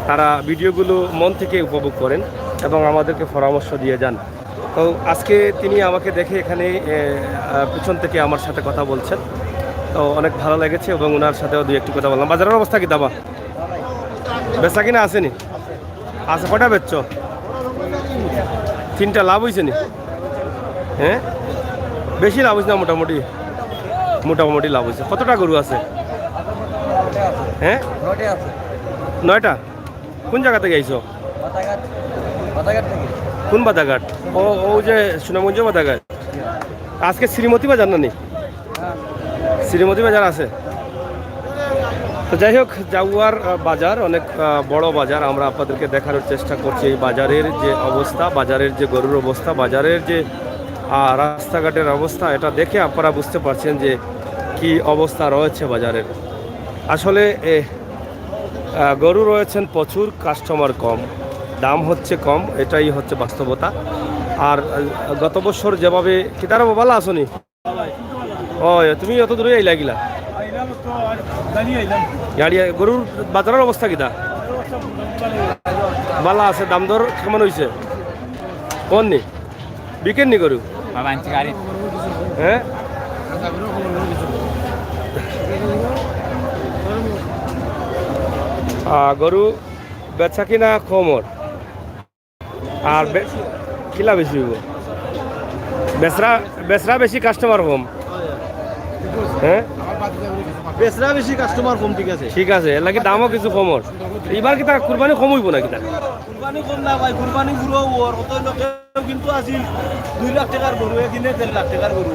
তারা ভিডিওগুলো মন থেকে উপভোগ করেন এবং আমাদেরকে পরামর্শ দিয়ে যান। তো আজকে তিনি আমাকে দেখে এখানে পিছন থেকে আমার সাথে কথা বলছেন, তো অনেক ভালো লেগেছে এবং ওনার সাথেও দুই একটি কথা বললাম। বাজারের অবস্থা কি দাবা? বেচা কিনা আসেনি? আচ্ছা, কটা বেচছ? 3টা। লাভ হয়েছে নি? হ্যাঁ, বেশি লাভ হয়েছে না? মোটামুটি মোটামুটি লাভ হয়েছে। কতটা গরু আছে? হ্যাঁ, 9টা। কোন জায়গা থেকে আইছো? কোন বাদাঘাট? ও যে সুনামগঞ্জ বাদাঘাট। আজকে শ্রীমতী বাজার না নি? শ্রীমতী বাজার আছে। তো যাই হোক, জাগুয়ার বাজার অনেক বড় বাজার। আমরা আপনাদেরকে দেখানোর চেষ্টা করছি এই বাজারের যে অবস্থা, বাজারের যে গরুর অবস্থা, বাজারের যে রাস্তাঘাটের অবস্থা, এটা দেখে আপনারা বুঝতে পারছেন যে কি অবস্থা রয়েছে বাজারের। আসলে গরু রয়েছেন প্রচুর, কাস্টমার কম, দাম হচ্ছে কম, এটাই হচ্ছে বাস্তবতা। আর গত বছর যেভাবে কি তারা ভালো আসনি? ও তুমি অত দূরে আইলা গিলা গাড়ি? গরুর বাজারের অবস্থা কিটা? ভালো আছে। দাম দর কেমন হয়েছে? কোন নি বিকেন নি গরু? হ্যাঁ, গরু বেচা কিনা কমর আর কিলা বেশি হইব? বেচরা বেশি, কাস্টমার কম। হ্যাঁ, বেচরা বেশি কাস্টমার কম। ঠিক আছে, ঠিক আছে, এর লাগে দামও কিছু কমর। এবার কি তা কুরবানি কম হইব না কিতা? কুরবানি কম না ভাই, কুরবানি গুলো ওর কত লোকে কিন্তু আছিল 2 লাখ টাকার গরু, কিনে 1.5 লাখ টাকার গরু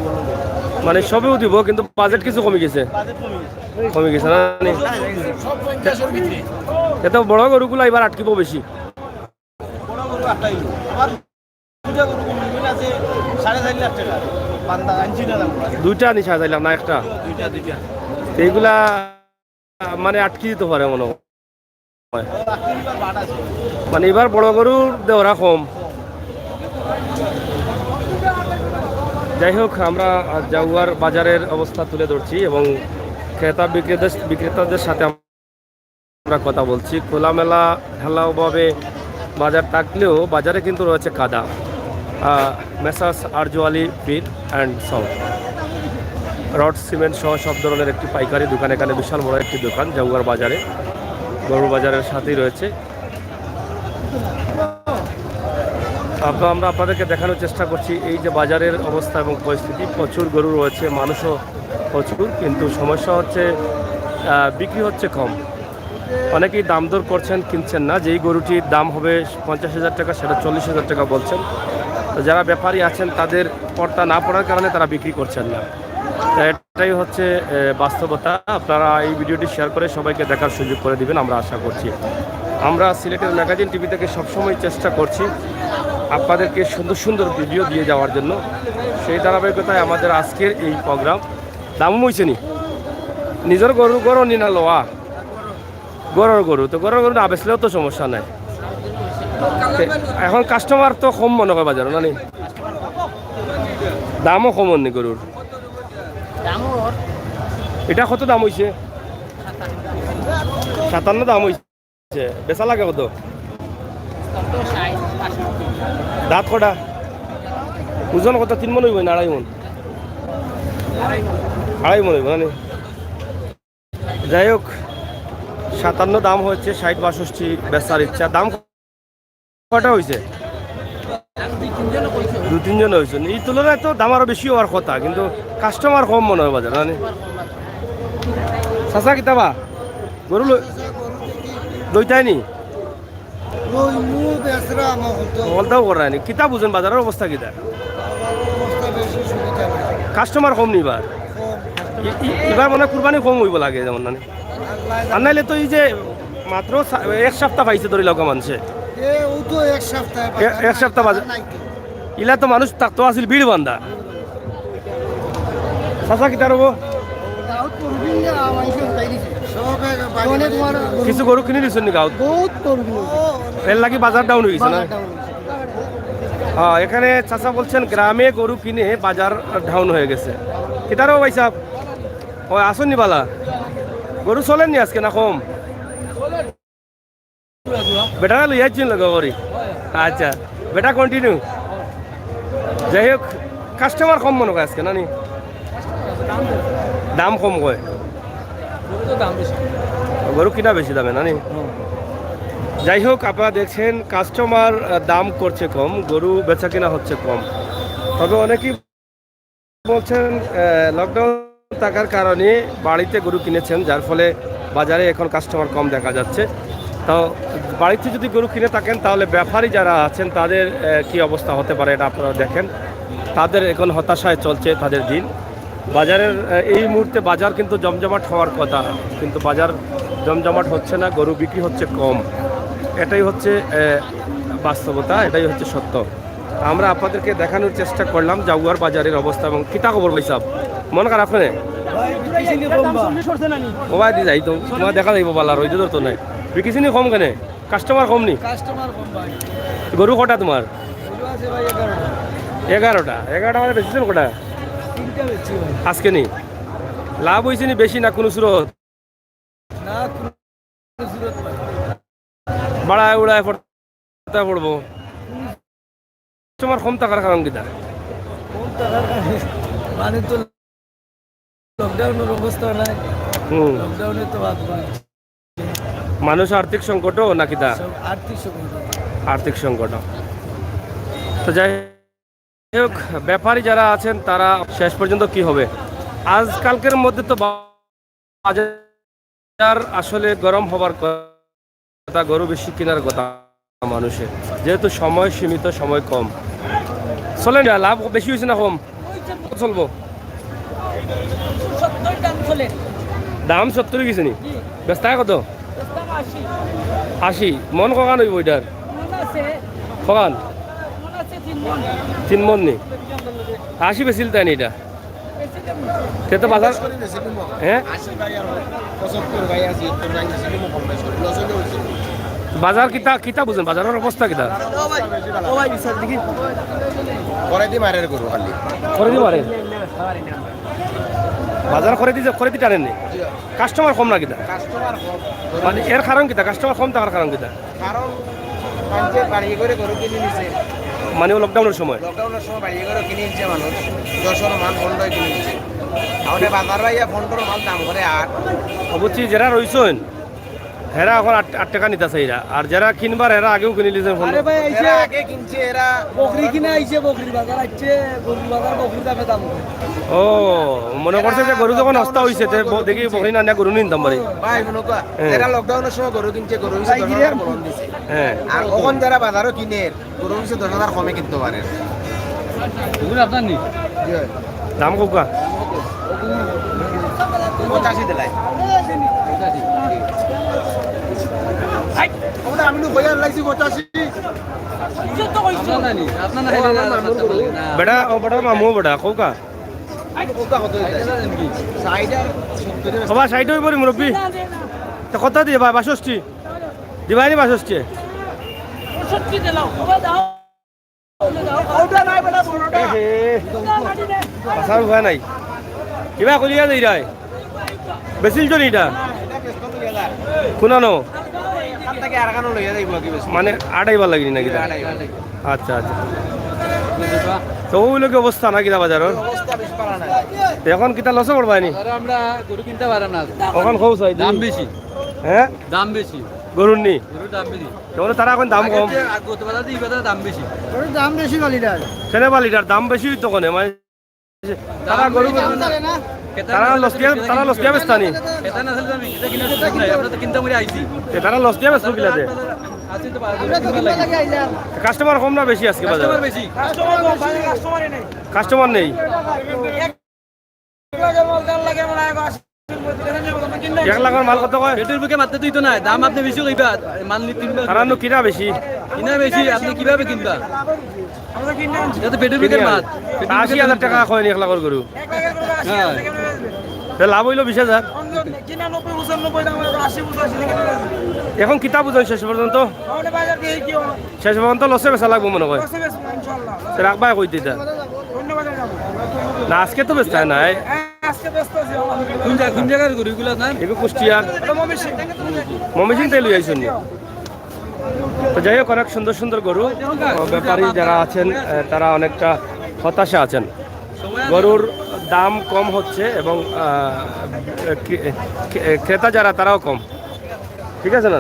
মানে সবেও দিব, কিন্তু বাজেট কিছু কমে গেছে। বাজেট কমে গেছে। কমে গেছে না? সব 50 ভিতরে এত বড় গরুগুলো এবার আটকিব বেশি। বড় গরু 8টাই। আমার দুটা গরু মিল আছে 4.5 লাখ টাকা। বান্দা আনছি না দাম। 2টা নিশা চাইলাম না, একটা। দুইটা এইগুলা মানে আটকি দিতে পারে মনে হয়। বাট আছে। মানে এবার বড় গরুর দেওয়া কম। যাই হোক, আমরা জাগুয়ার বাজারের অবস্থা তুলে ধরছি এবং ক্রেতা বিক্রেতাদের সাথে আমরা কথা বলছি। খোলামেলা ঢালাওভাবে বাজার থাকলেও বাজারে কিন্তু রয়েছে কাদা। মেসার্স আরজওয়ালি feed and salt, rod cement সহ সব ধরনের একটি পাইকারি দোকান। এখানে বিশাল বড় একটি দোকান জাগুয়ার বাজারে, গরুর বাজারের সাথেই রয়েছে। আমরা আপনাদেরকে দেখানোর চেষ্টা করছি এই যে বাজারের অবস্থা এবং পরিস্থিতি। প্রচুর গরু রয়েছে, মানুষও প্রচুর, কিন্তু সমস্যা হচ্ছে বিক্রি হচ্ছে কম। অনেকেই দাম দর করছেন, কিনছেন না। যেই গরুটির দাম হবে 50,000 টাকা, সেটা 40,000 টাকা বলছেন। তো যারা ব্যাপারী আছেন তাদের পর্তা না পড়ার কারণে তারা বিক্রি করছেন না। তো এটাই হচ্ছে বাস্তবতা। আপনারা এই ভিডিওটি শেয়ার করে সবাইকে দেখার সুযোগ করে দিবেন, আমরা আশা করছি। আমরা সিলেটের ম্যাগাজিন টিভি থেকে সবসময় চেষ্টা করছি আপনাদেরকে সুন্দর সুন্দর ভিডিও দিয়ে যাওয়ার জন্য। সেই ধারাবাহিকতায় আমাদের আজকের এই প্রোগ্রাম। দামও হয়েছে নি? নিজের গরু গরু নি না লোয়া? গরুর গরু তো গরুর গরু না বেচলেও তো সমস্যা নাই। এখন কাস্টমার তো কম মনে হয় বাজারে না? দামও কম নি গরুর? এটা কত দাম হয়েছে? 57 দাম হয়েছে। বেচা লাগে কত? দাঁত কটা? ওজন কত? 3 মন হইব না 2.5 মন? 2.5 মন হইব না? যাই হোক, 57 দাম হচ্ছে, 60-62 বেচার ইচ্ছা। দাম কটা হয়েছে? 2-3 জন হয়েছে। এই তুলনায় তো দাম আরো বেশি হওয়ার কথা, কিন্তু কাস্টমার কম মনে হয় বাজার। চাচা কিতাবা গরু লইতাই নি বলতেও করায় নি কিতা বুঝেন বাজারের অবস্থা কিতা কাস্টমার কম নি এবার এবার মনে হয় কুরবানি কম হইব লাগে যেমন মানে আর নাইলে তো এই যে মাত্র এক সপ্তাহ পাইছে ধরি লোক মানুষে এক সপ্তাহ বাজার ইলা তো মানুষ থাকতো আসিল ভিড় বান্ধা চাচা কিতা রব কিছু গরু কিনে দিচ্ছেন নি গাঁত এর লাগি বাজার ডাউন হয়ে গেছে না হ্যাঁ এখানে চাচা বলছেন গ্রামে গরু কিনে বাজার ডাউন হয়ে গেছে কিতারও ভাই সাহেব ও আসুন নি বালা গরু চলেন নি আজকে না কম বেটা লইয়াচ্ছেন লগা করি আচ্ছা বেটা কন্টিনিউ যাই হোক কাস্টমার কম মনে হয় আজকে না নি দাম কম কয় গরু কিনা বেশি দামে না নি যাই হোক আপনারা দেখছেন কাস্টমার দাম করছে কম গরু বেচা কিনা হচ্ছে কম তবে অনেকেই বলছেন লকডাউন থাকার কারণে বাড়িতে গরু কিনেছেন যার ফলে বাজারে এখন কাস্টমার কম দেখা যাচ্ছে তো বাড়িতে যদি গরু কিনে থাকেন তাহলে ব্যাপারী যারা আছেন তাদের কি অবস্থা হতে পারে এটা আপনারা দেখেন তাদের এখন হতাশায় চলছে তাদের দিন বাজারের এই মুহূর্তে বাজার কিন্তু জমজমাট হওয়ার কথা কিন্তু বাজার জমজমাট হচ্ছে না গরু বিক্রি হচ্ছে কম এটাই হচ্ছে বাস্তবতা এটাই হচ্ছে সত্য আমরা আপনাদেরকে দেখানোর চেষ্টা করলাম জাগুয়ার বাজারের অবস্থা এবং কিতা খবর ভাই সাহেব মন খারাপ নেই মোবাইল দিয়ে যাই তো তোমার দেখা যাইব বালা রইতে তো নাই বিকিছি নি কম কেনে কাস্টমার কম নি গরু কটা তোমার 11টা মানে বেশি কটা আজকে নি লাভ হয়েছে নি বেশি না কোনো সুরত বাড়ায় উড়ায় পড়বো তোমার কম টাকার কারণ কিতা মানে তো লকডাউনের অবস্থা নাই লকডাউনে তো মানুষ আর্থিক সংকটও না কিতা আর্থিক সংকট তো যাই হোক ব্যাপারী যারা আছেন তারা শেষ পর্যন্ত কি হবে আজকালকের মধ্যে তো বাজার আসলে গরম হবার কথা গরু বেশি কেনার কথা মানুষের যেহেতু সময় সীমিত সময় কম চলেন লাভ বেশি হয়েছে না কম চলবো দাম 70 গেছে নি বেস্তা কত 80 মন কখান হইব এটার কখান 3 মন নি 80 বেশিল তাই নি এটা তো বাজার হ্যাঁ বাজার কিতা কিতা বুঝেন বাজারের অবস্থা কিতা করে দি মারে বাজার করে দি টানেননি কাস্টমার কম না কিতা মানে এর কারণ কিতা কাস্টমার কম থাকার কারণ কিতা মানে লকডাউনের সময় বাড়িয়ে করে কিনে নিচ্ছে মানুষ 10 মান ফন্ড কিনে নিচ্ছে আমাদের বাজার ভাইয়া ফন্ডর মাল দাম করে আর অবশ্যই যারা রইছেন হেরা এখন 8 টাকা নিতেছে এরা আর যারা কিনবার এরা আগেও কিনে নিয়েছেন ফোন আগে কিনছে এরা বকরি কিনে আইছে বকরি বাজার আইছে গরু বাজার বকরি দামে দাম ও মনে করছে যে গরু যখন অস্তা হইছে দেখি বকরি না গরু নিতাম পারি ভাই মনে কর এরা লকডাউনের সময় গরু কিনছে গরু হিসেবে 10,000 বলন দিছে হ্যাঁ আর ওখান যারা বাজারও কিনে গরু হিসেবে 10,000 কমে কিনতে পারে এগুলো আপনার নি দাম কোকা 85 দিলাই আমি তো বইয়ার লাগছি 85 বেটা ও বেটা মামু বেটা কোকা সবা 60 হইব মুরব্বী তো কত দিয়ে ভাই 62 দিবাই নি 62 পাসার ভয় নাই কিবা কলিয়া যাই রায় বেশিল তো নিটা শুনানো মানে আড়াইবার লাগি নাকি আচ্ছা আচ্ছা তো ওই লোক অবস্থা না কিনা বাজারের এখন কিতা লসে পড়বাই নি আমরা গরু কিনতে পারলাম না এখন খৌ চাই দাম বেশি হ্যাঁ দাম বেশি গরুর নি গরুর দাম বেশি তাহলে তারা এখন দাম কম গত বাজার এই বাজার দাম বেশি দাম বেশি গালিটার সেনে বা লিটার দাম বেশি তো কোনে মানে তারা গরু তারা লস দিয়ে বেচতা নি এটা না হলে আমি এটা কিনে ঠিক নাই আমরা তো কিনতে মরে আইছি তারা লস দিয়ে বেচতো বিলাতে আছি তো বাজার কাস্টমার কম না বেশি আজকে বাজারে কাস্টমার বেশি কাস্টমার নেই 1 লাখের মাল কত কয় পেটের বুকে মারতে তুই তো নাই দাম আপনি বেশি কইবা মাল নি কিনবা তারা কিনা বেশি কিনা বেশি আপনি কিভাবে কিনবা এটা তো পেটের বুকের মাছ 80,000 টাকা কয় 1 লাখের গরু হ্যাঁ লাভ হইলো 20,000 এখন কিতাব বুঝুন শেষ পর্যন্ত লসে বেচা লাগবো মনে হয় রাখবাই কই দিতা না আজকে তো বেচতে নাই কোন জায়গার গরুগুলো না এগুলো কুষ্টিয়া মমিসিং তাই লই আইসুন তো যাই হোক অনেক সুন্দর সুন্দর গরু ব্যাপারী যারা আছেন তারা অনেকটা হতাশা আছেন গরুর দাম কম হচ্ছে এবং ক্রেতা যারা তারাও কম ঠিক আছে না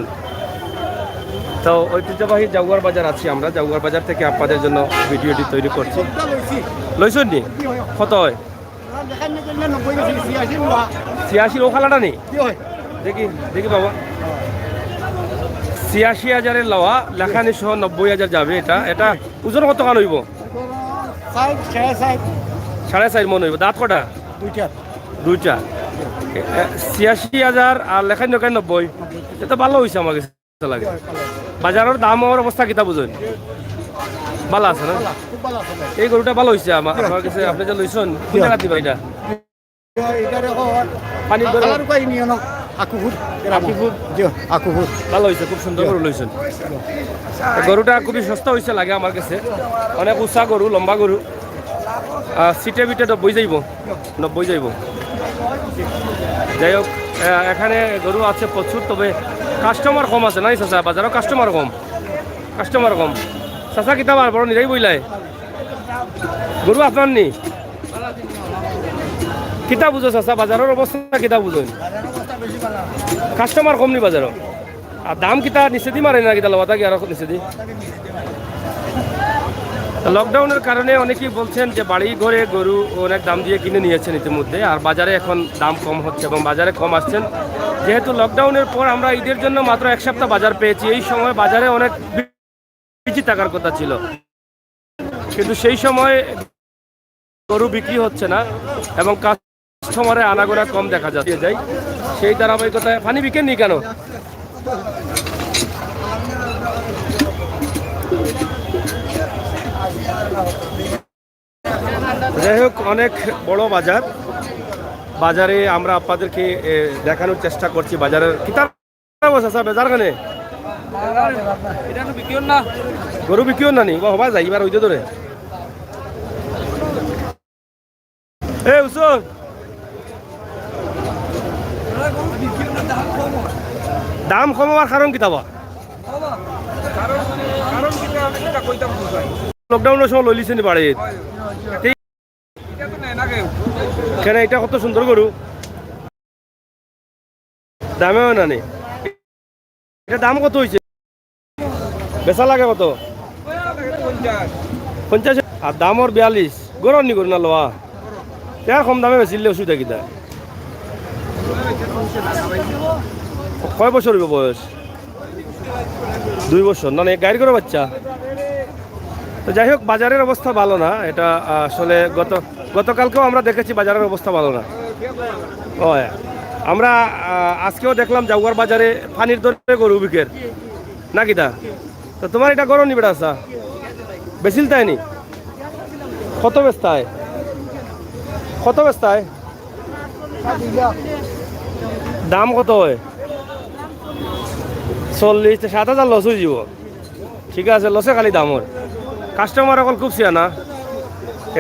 তো ঐতিহ্যবাহী জাগুয়ার বাজার আছি আমরা জাগুয়ার বাজার থেকে আপনাদের জন্য ভিডিওটি তৈরি করছি লইছুন নি কত হয় 86 ও খালাটা নেই দেখি দেখি বাবা 86,000 লওয়া লেখানি সহ 90,000 যাবে এটা ওজন কত কান হইব 4.5 মন হইব দাঁত কটা দুইটা 86,000 আর লেখানি 90 এটা ভালো হয়েছে আমার কাছে লাগে বাজারের দামের অবস্থা কিতা বুঝুন ভালো আছে না এই গরুটা ভালো হয়েছে আমার কাছে আপনি যে লইছেন কোন জায়গা দিবা এটা পানি ভালো হয়েছে খুব সুন্দর গরু লইছেন গরুটা খুবই সস্তা হয়েছে লাগে আমার কাছে অনেক উঁচা গরু লম্বা গরু সিটে বিটে 90 যাইব যাই হোক এখানে গরু আছে প্রচুর তবে কাস্টমার কম আছে নাই চাচা বাজারও কাস্টমার কম চাচা কিতাব আর বড় নিরাই বইলাই গরু আপনার নি কিতাব বুঝো চাচা বাজারের অবস্থা কিতাব বুঝুন কাস্টমার কম নি বাজারও আর দাম কিতা নিচে দি মারে না কিতা লওয়া থাকি আরো নিচে দি লকডাউনের কারণে অনেকেই বলছেন যে বাড়ি ঘরে গরু অনেক দাম দিয়ে কিনে নিয়েছেন ইতিমধ্যে আর বাজারে এখন দাম কম হচ্ছে এবং বাজারে কম আসছেন যেহেতু লকডাউনের পর আমরা ঈদের জন্য মাত্র 1 সপ্তাহ বাজার পেয়েছি এই সময় বাজারে অনেক বেশি টাকার কথা ছিল কিন্তু সেই সময় গরু বিক্রি হচ্ছে না এবং কাস্টমারে আনাগোনা কম দেখা যাচ্ছে যায় সেই ধারাবাহিকতায় পানি বিকেন নি কেন যাই হোক অনেক বড় বাজারে আমরা আপনাদেরকে দেখানোর চেষ্টা করছি বাজারের কিতাব বাজার খানে গরু বিকিও না নি হবা যাই এবার হইতে ধরে দাম কমাবার কারণ কিতাবা লকডাউনের সময় লইলিছে নি বাড়ি কেন এটা কত সুন্দর গরু দামেও না নি এটা দাম কত হয়েছে বেচা লাগে কত 50 আর দামর 42 গরম নি গরু না লওয়া তার কম দামে বেচিলে অসুবিধা কিতা কয় বছর হইব বয়স 2 বছর না গাড়ি করে বাচ্চা তো যাই হোক বাজারের অবস্থা ভালো না এটা আসলে গতকালকেও আমরা দেখেছি বাজারের অবস্থা ভালো না ও আমরা আজকেও দেখলাম জাগুয়ার বাজারে পানির দরে গরু বিকের না কিতা তো তোমার এটা গরম নিবে আসা বেশিল তাই নি কত বেচতায় দাম কত হয় 40 7,000 লস হয়ে যাব ঠিক আছে লসে খালি দামর কাস্টমার অকল খুব সিয়া না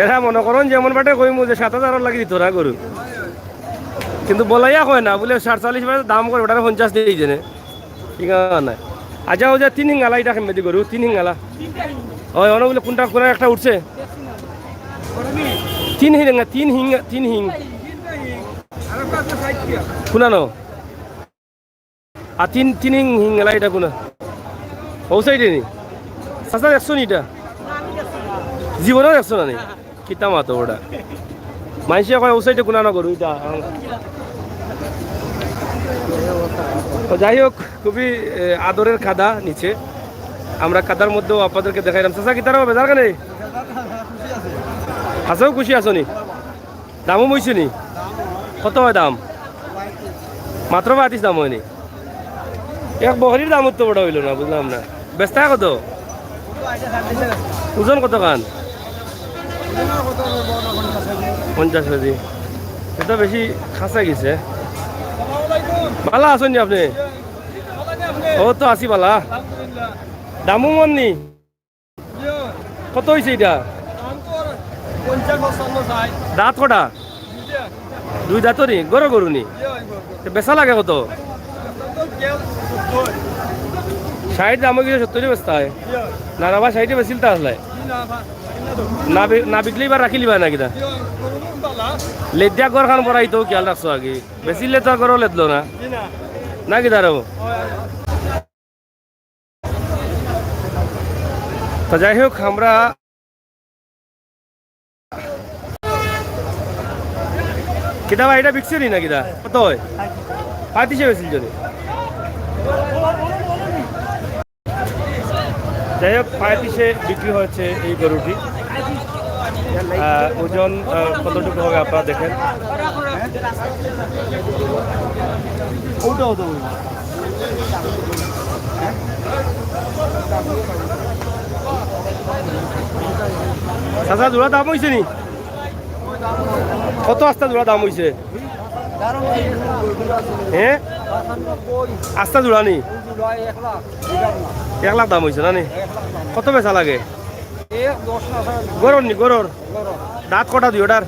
এরা মনে করেন যেমন বাটে কইমু যে 7,000 লাগি দিত না গরু কিন্তু বলাইয়া কয় না বলে 47 দাম করে ওটা 50 দিয়ে জেনে ঠিক আছে আচ্ছা ও যে 3 হিঙ্গালা এটা কেমন দি গরু 3 হিঙ্গালা ওই অন বলে কোনটা কোন একটা উঠছে 3 হিং কোনানো আর 3 হিঙ্গালা এটা কোনা ও সাইডে নি চাচা দেখছো নি এটা জীবনেও দেখছো না নি কিতা মাতো ওটা মাইসে কয় ও সাইডে গুণানো গরু এটা তো যাই হোক খুবই আদরের খাদা নিচে আমরা কাদার মধ্যেও আপনাদেরকে দেখাইলাম চাচা কি তারা বেজার কেন আছেও খুশি আছো নি দামও বইছে নি কত হয় দাম মাত্র 35 দাম হয়নি এক বহরির দাম তো বড় হইল না বুঝলাম না বেচতা কত ওজন কত খান 50 কেজি এটা বেশি খাসা গেছে ভালো আছেন নি আপনি ও তো আছি বালা দামও মন নি কত হয়েছে এটা দাঁত কটা 2 দাঁতরি গরু গরু নি বেচা লাগে কত 60 দাম গেলে 70 বেচতা হয় না না বা 60 বেচিলতা আসলে না বিকলেই বা রাখি লিবা না কিনা লেদিয়া গড় খান পড়াই তো খেয়াল রাখছো আগে বেচিলে তো গড় লেদলো না না কিনা রে তো যাই হোক আমরা কিতা ভাই এটা বিকছে নি না কিতা কত হয় 35 বেচিল যদি যাই হোক 35 বিক্রি হয়েছে এই গরুটি ওজন কতটুকু হবে আপনারা দেখেন চাচা জোড়া দাম হয়েছে নি কত আস্তা জোড়া দাম হয়েছে হ্যাঁ আস্তা জোড়া নি 1 লাখ দাম হয়েছে না নি কত বেচা লাগে গরুর নি গরুর দাঁত কটা দুই ওটার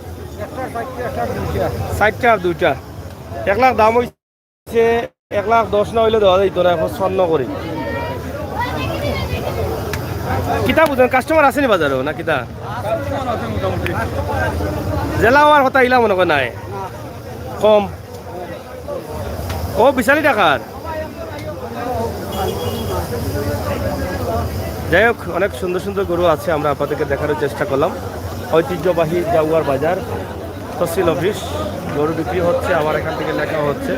60টা আর 2টা 1 লাখ দাম হয়েছে 1,10,000 না হইলে দেওয়া যাইত না এখন স্বর্ণ করি কিতা বুঝেন কাস্টমার আসেনি বাজারও না কিতা জেলা হওয়ার কথা ইলা মনে করে নাই কম ও 42 টাকার যাই হোক অনেক সুন্দর সুন্দর গরু আছে আমরা আপনাদেরকে দেখানোর চেষ্টা করলাম ঐতিহ্যবাহী জাউয়ার বাজার তহসিল অফিস গরু বিক্রি হচ্ছে আবার এখান থেকে লেখা হচ্ছে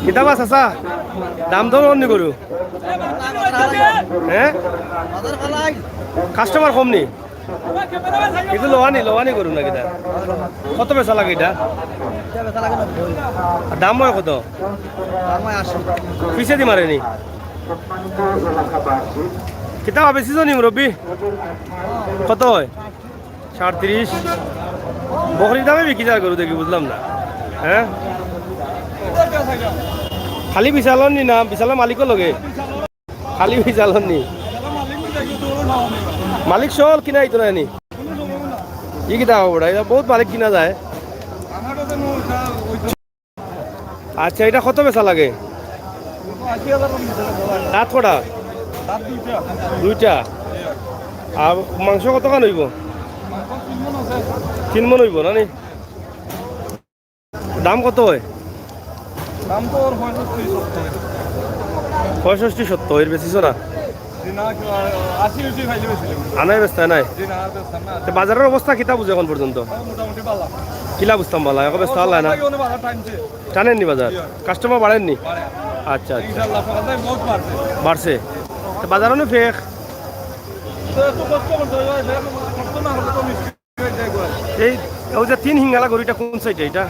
কিতাব আছে চাচা দাম দর অন্য গরু হ্যাঁ কাস্টমার কম নি কিন্তু লোহানি গরু না কিতা কত বেচা লাগে এটা দাম হয় কত পিছে দি মারেনি কিতাব বেশি নি মুরব্বী কত হয় 37 বকরির দামে বিক্রি যায় গরু দেখি বুঝলাম না হ্যাঁ খালি বিশালন নি না বিশালের মালিকও লগে খালি বিশালন নি মালিক সল কিনা তো না নি ই কিতা হবো এটা বহুত মালিক কিনা যায় আচ্ছা এটা কত বেচা লাগে দাঁত কটা 2টা আর মাংস কত কান হইব 3 মন হইব না নি দাম কত হয় দাম তো 65-70 এর বেশি না আনাই ব্যস্ত নাই বাজারের অবস্থা কিতা বুঝে এখন পর্যন্ত কিলা বুঝতাম বলা এখন ব্যস্ত হল না টানেননি বাজার কাস্টমার বাড়েননি আচ্ছা আচ্ছা বাড়ছে বাজারও ফেক এই ওই যে তিন হিঙ্গালা গরুটা কোন সাইডে এটা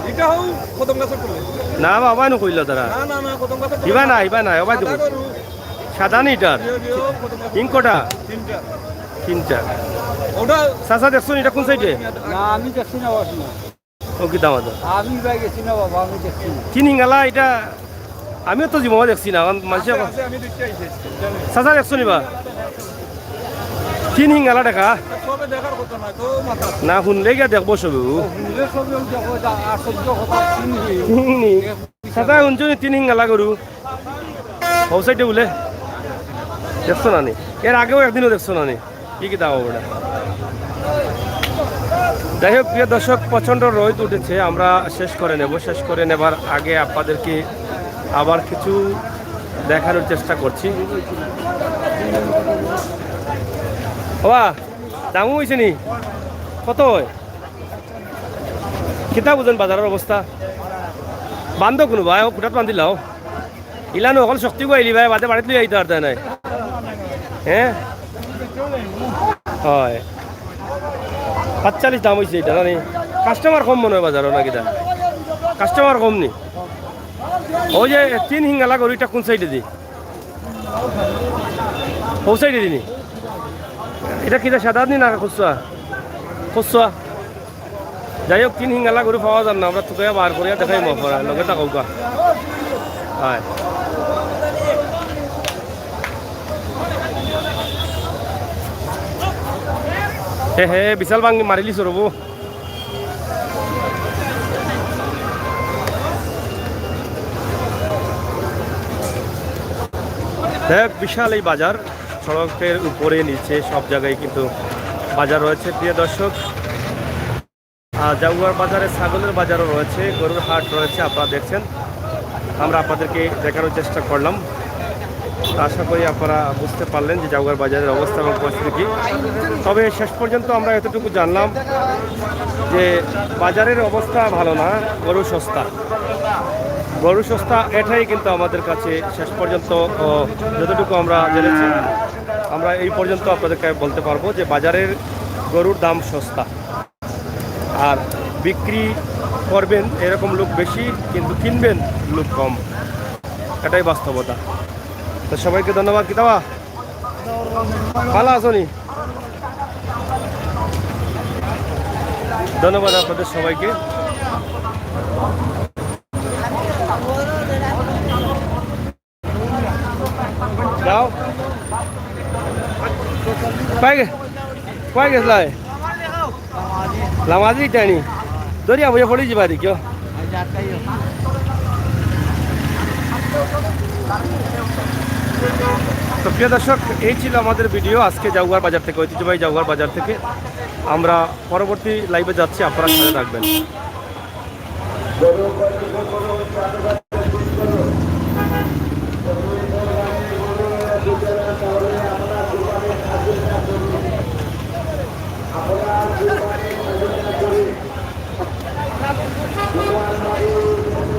এটা হও কদম গাছ করলে না বাবা নো কইল তারা না কদম গাছ ইবা না ওবা দেবো সাদা নি এটার ইনকোটা তিনটা ওটা চাচা দেখছো এটা কোন সাইডে না আমি দেখছি না বাবা ও কি দাম আছে আমি ভাই গেছি না বাবা আমি দেখছি না তিন হিঙ্গালা এটা আমিও তো জীবনে দেখছি না মানুষ আমি দেখতে আইছি চাচা দেখছো নিবা তিন হিঙ্গালা দেখা সবে দেখার কথা না তো মাথা না শুনলে গিয়া দেখবো সবে শুনলে সবে দেখো আশ্চর্য কথা শুনি চাচা শুনছো নি তিন হিঙ্গালা গরু ও সাইডে বলে দেখছো না নি এর আগেও একদিনও দেখছো না নি কি দাম ওটা যাই হোক প্রিয় দর্শক প্রচণ্ড রোদ উঠেছে আমরা শেষ করে নেবার আগে আপনাদেরকে আবার কিছু দেখানোর চেষ্টা করছি বাবা দামও হয়েছে নি কত হয় কিতা বুঝেন বাজারের অবস্থা বান্ধব কোনো ভাই ফুটাত বান্ধিলাও ইলানো অকল শক্তি গাইলি ভাই বাদে বাড়িতে লই আইতে আর নাই হ্যাঁ হয় 45 দাম হয়েছে এটা জানি কাস্টমার কম মনে হয় বাজারও না কিটা কাস্টমার কম নি ওই যে তিন হিঙ্গালা গরুটা কোন সাইডে দি ও সাইডে দিনি এটা কিটা সাদা নি না খুচরা যাই হোক তিন হিঙ্গালা গরু পাওয়া যান না আমরা তোকে বার করিয়া দেখাই মফরা লগে তা কৌকা হয় হে বিশাল ভাঙি মারিলি সরবো দেখ বিশাল এই বাজার সড়কের উপরে নিচে সব জায়গায় কিন্তু বাজার রয়েছে প্রিয় দর্শক জাগুয়ার বাজারে ছাগলের বাজারও রয়েছে গরুর হাট রয়েছে আপনারা দেখছেন আমরা আপনাদেরকে দেখানোর চেষ্টা করলাম আশা করি আপনারা বুঝতে পারলেন যে জাগুয়ার বাজারের অবস্থা এবং পরিস্থিতি কী তবে শেষ পর্যন্ত আমরা এতটুকু জানলাম যে বাজারের অবস্থা ভালো না গরু সস্তা এটাই কিন্তু আমাদের কাছে শেষ পর্যন্ত যতটুকু আমরা জেনেছি আমরা এই পর্যন্ত আপনাদেরকে বলতে পারবো যে বাজারের গরুর দাম সস্তা আর বিক্রি করবেন এরকম লোক বেশি কিন্তু কিনবেন লোক কম এটাই বাস্তবতা তো সবাইকে ধন্যবাদ কি দাওয়া ভালো আছো নি ধন্যবাদ আপনাদের সবাইকে যাও কয় গেছলাই লামাজি টানি দরিয়া বইয়া পড়ি যাবা কিয় তো প্রিয় দর্শক এই ছিল আমাদের ভিডিও আজকে জাগুয়ার বাজার থেকে ঐতিহ্যবাহী জাগুয়ার বাজার থেকে আমরা পরবর্তী লাইভে যাচ্ছি আপনারা সাথে থাকবেন যাও